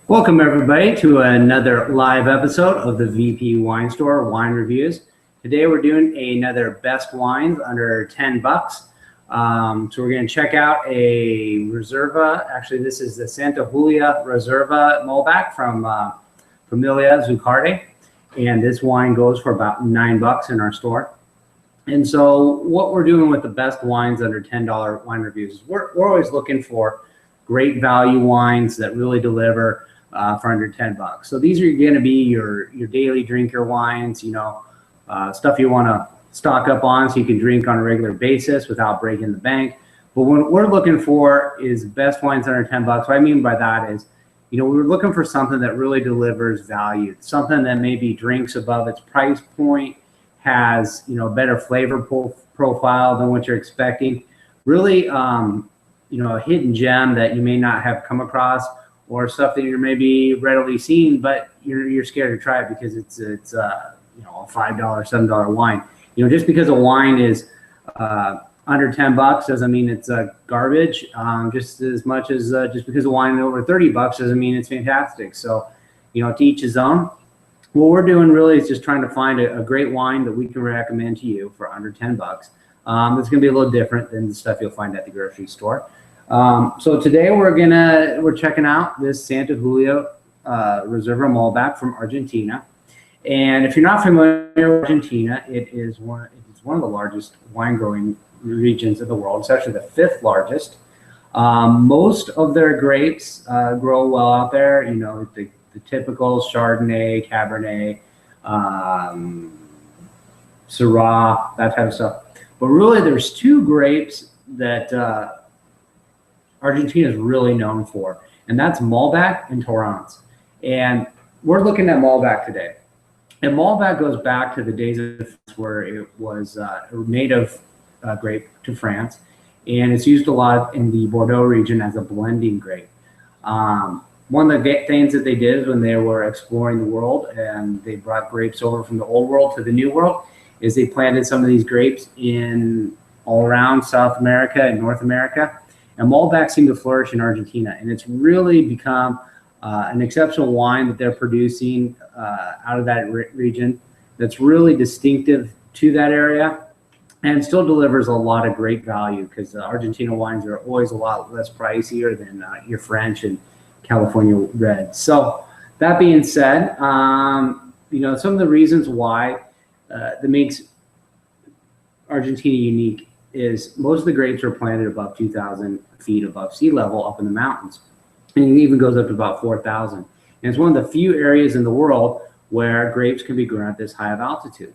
Welcome everybody to another live episode of the VP Wine Store Wine Reviews. Today we're doing another best wines under 10 bucks. So we're going to check out a Reserva. Actually, this is the Santa Julia Reserva Malbec from Familia Zuccardi. And this wine goes for about 9 bucks in our store. And so what we're doing with the best wines under $10 wine reviews is we're always looking for great value wines that really deliver for under 10 bucks. So these are going to be your daily drinker wines, stuff you want to stock up on so you can drink on a regular basis without breaking the bank. But what we're looking for is best wines under 10 bucks. What I mean by that is, we're looking for something that really delivers value, something that maybe drinks above its price point, has, better flavor profile than what you're expecting. Really, a hidden gem that you may not have come across, or stuff that you're maybe readily seeing, but you're scared to try it because it's a $5, $7 wine. Just because a wine is under 10 bucks doesn't mean it's garbage. Just as much as just because a wine is over 30 bucks doesn't mean it's fantastic. So, to each his own. What we're doing really is just trying to find a great wine that we can recommend to you for under 10 bucks. It's going to be a little different than the stuff you'll find at the grocery store. So today we're checking out this Santa Julia Reserva Malbec from Argentina. And if you're not familiar with Argentina, it's one of the largest wine growing regions of the world. It's actually the 5th largest. Most of their grapes grow well out there. The typical Chardonnay, Cabernet, Syrah, that type of stuff. But really, there's 2 grapes that Argentina is really known for, and that's Malbec and Torrance. And we're looking at Malbec today. And Malbec goes back to the days of where it was a native grape to France, and it's used a lot in the Bordeaux region as a blending grape. One of the things that they did when they were exploring the world and they brought grapes over from the old world to the new world is they planted some of these grapes in all around South America and North America. And Malbec seemed to flourish in Argentina, and it's really become an exceptional wine that they're producing out of that region that's really distinctive to that area and still delivers a lot of great value because Argentina wines are always a lot less pricier than your French and California reds. So that being said, some of the reasons why that makes Argentina unique is most of the grapes are planted above 2,000 feet above sea level up in the mountains. And it even goes up to about 4,000. And it's one of the few areas in the world where grapes can be grown at this high of altitude.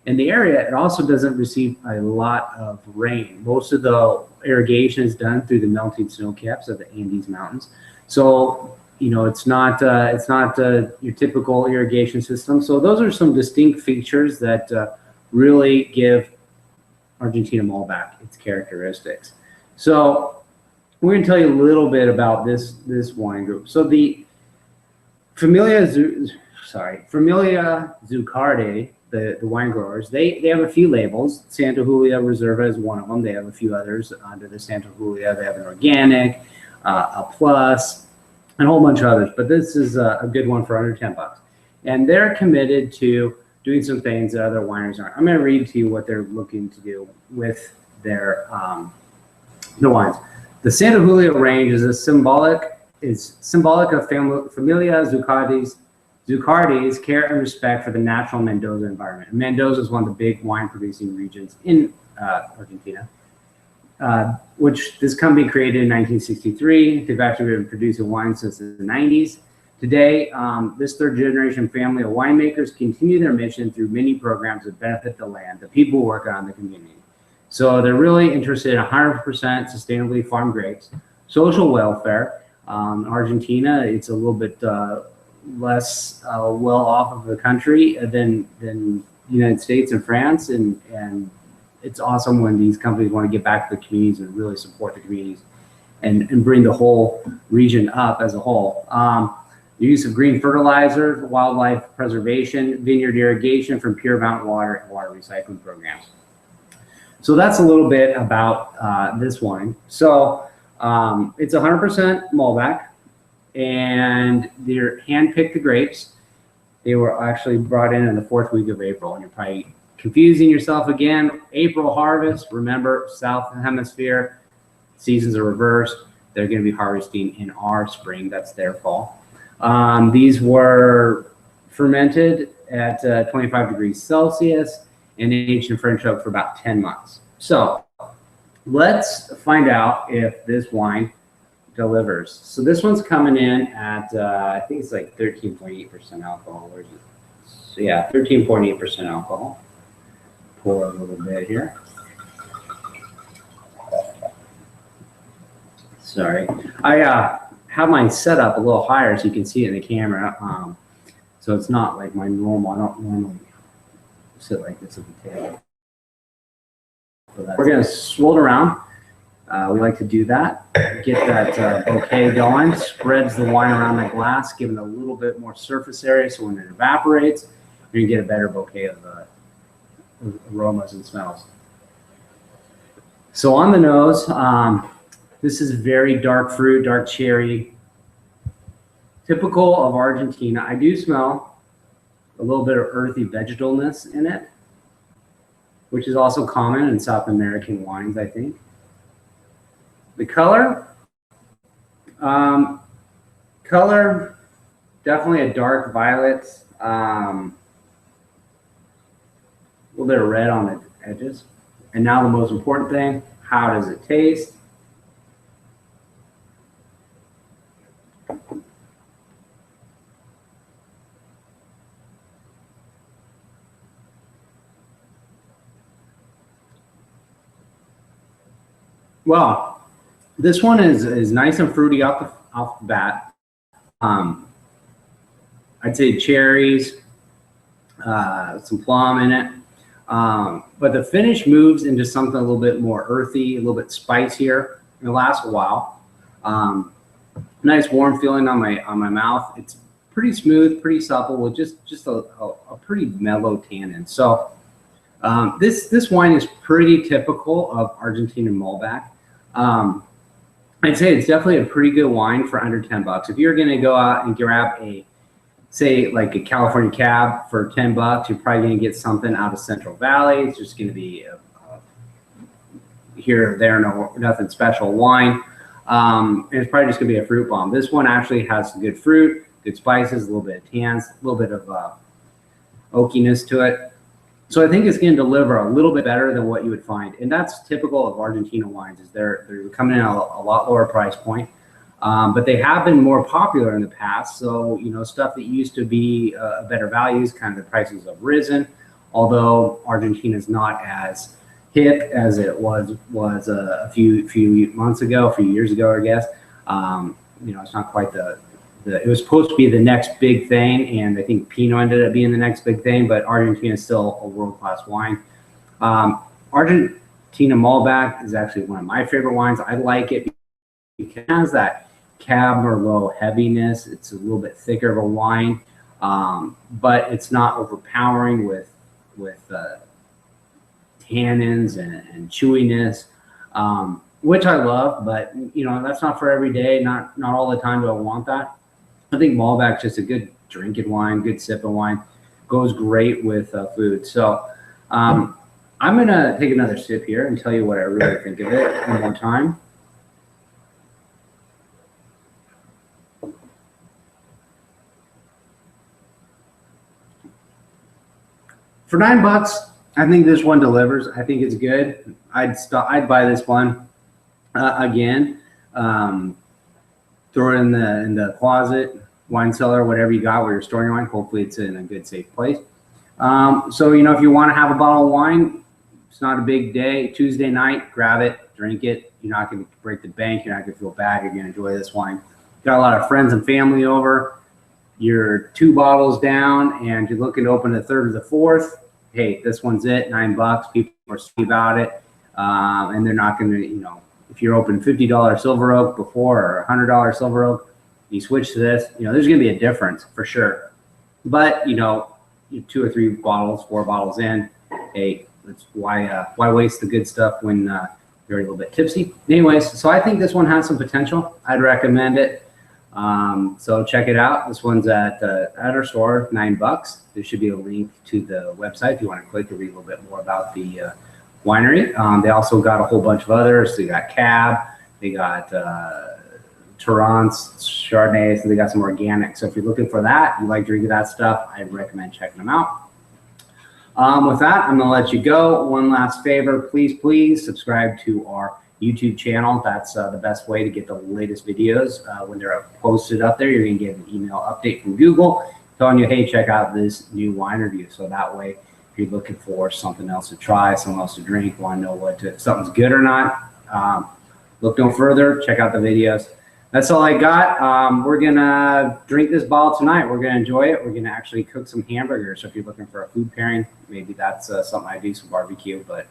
In the area, it also doesn't receive a lot of rain. Most of the irrigation is done through the melting snow caps of the Andes Mountains. So, it's not your typical irrigation system. So those are some distinct features that really give Argentina Malbec its characteristics. So we're going to tell you a little bit about this wine group. So the Familia Zuccardi, the wine growers, they have a few labels. Santa Julia Reserva is one of them. They have a few others under the Santa Julia. They have an organic, a plus, and a whole bunch of others. But this is a good one for under 10 bucks. And they're committed to doing some things that other wineries aren't. I'm going to read to you what they're looking to do with their the wines. The Santa Julia range is symbolic of Familia Zuccardi's care and respect for the natural Mendoza environment. Mendoza is one of the big wine producing regions in Argentina, which this company created in 1963. They've actually been producing wine since the 90s. Today, this 3rd-generation family of winemakers continue their mission through many programs that benefit the land, the people who work on the community. So they're really interested in 100% sustainably farmed grapes, social welfare. Argentina, it's a little bit less well off of the country than the United States and France, and it's awesome when these companies want to get back to the communities and really support the communities and bring the whole region up as a whole. The use of green fertilizer, wildlife preservation, vineyard irrigation from pure mountain water, and water recycling programs. So that's a little bit about this wine. So it's 100% Malbec. and they're hand-picked the grapes. They were actually brought in the 4th week of April, and you're probably confusing yourself again. April harvest, remember, South Hemisphere, seasons are reversed. They're going to be harvesting in our spring. That's their fall. These were fermented at 25 degrees Celsius and aged in French oak for about 10 months. So let's find out if this wine delivers. So this one's coming in at, I think it's like 13.8% alcohol. Where's it? So yeah, 13.8% alcohol. Pour a little bit here. Sorry. I have mine set up a little higher so you can see it in the camera. So it's not like my normal. I don't normally sit like this at the table. So we're going to swirl it around. We like to do that. Get that bouquet going. Spreads the wine around the glass, giving it a little bit more surface area so when it evaporates, you're going to get a better bouquet of aromas and smells. So on the nose, this is very dark fruit, dark cherry, typical of Argentina. I do smell a little bit of earthy vegetalness in it, which is also common in South American wines, I think. The color, definitely a dark violet, a little bit of red on the edges. And now the most important thing, how does it taste? Well, this one is nice and fruity off the bat. I'd say cherries, some plum in it. But the finish moves into something a little bit more earthy, a little bit spicier. It lasts a while. Nice warm feeling on my mouth. It's pretty smooth, pretty supple with just a pretty mellow tannin. So this wine is pretty typical of Argentine Malbec. I'd say it's definitely a pretty good wine for under 10 bucks. If you're going to go out and grab say like a California cab for 10 bucks, you're probably going to get something out of Central Valley. It's just going to be here or there, nothing special wine. And it's probably just going to be a fruit bomb. This one actually has some good fruit, good spices, a little bit of tans, a little bit of oakiness to it. So I think it's going to deliver a little bit better than what you would find. And that's typical of Argentina wines, is they're coming in at a lot lower price point. But they have been more popular in the past. So, you know, stuff that used to be better values, kind of the prices have risen. Although Argentina is not as hip as it was a few months ago, a few years ago, I guess. You know, it's not quite it was supposed to be the next big thing, and I think Pinot ended up being the next big thing, but Argentina is still a world-class wine. Argentina Malbec is actually one of my favorite wines. I like it because it has that Cab Merlot heaviness. It's a little bit thicker of a wine, but it's not overpowering with tannins and chewiness, which I love, but you know, that's not for every day. Not all the time do I want that. I think Malbec's just a good drinking wine, good sipping wine. Goes great with food. So I'm going to take another sip here and tell you what I really think of it one more time. For $9, I think this one delivers. I think it's good. I'd buy this one again. Throw it in the closet, wine cellar, whatever you got where you're storing your wine. Hopefully it's in a good, safe place. So, you know, if you want to have a bottle of wine, it's not a big day. Tuesday night, grab it, drink it. You're not going to break the bank. You're not going to feel bad. You're going to enjoy this wine. Got a lot of friends and family over. You're 2 bottles down and you're looking to open the 3rd or the 4th. Hey, this one's it, $9. People are sweet about it. And they're not going to, you know, if you're open $50 Silver Oak before or $100 Silver Oak, you switch to this, you know, there's going to be a difference for sure. But, you know, 2 or 3 bottles, 4 bottles in, hey, that's why waste the good stuff when you're a little bit tipsy? Anyways, so I think this one has some potential. I'd recommend it. So check it out. This one's at our store, $9. There should be a link to the website if you want to click and read a little bit more about the winery. They also got a whole bunch of others. So they got Cab, they got Torrance, Chardonnay, so they got some organic. So if you're looking for that, you like drinking that stuff, I recommend checking them out. With that, I'm gonna let you go. One last favor, please subscribe to our YouTube channel. That's the best way to get the latest videos. When they're posted up there, you're gonna get an email update from Google telling you, hey, check out this new wine review. So that way, if you're looking for something else to try, something else to drink, want to know if something's good or not, look no further, check out the videos. That's all I got. We're gonna drink this bottle tonight. We're gonna enjoy it. We're gonna actually cook some hamburgers. So if you're looking for a food pairing, maybe that's something I do, some barbecue, but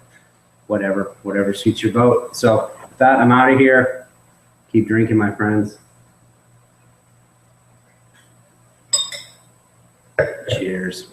whatever suits your boat. So with that, I'm out of here. Keep drinking, my friends. Cheers.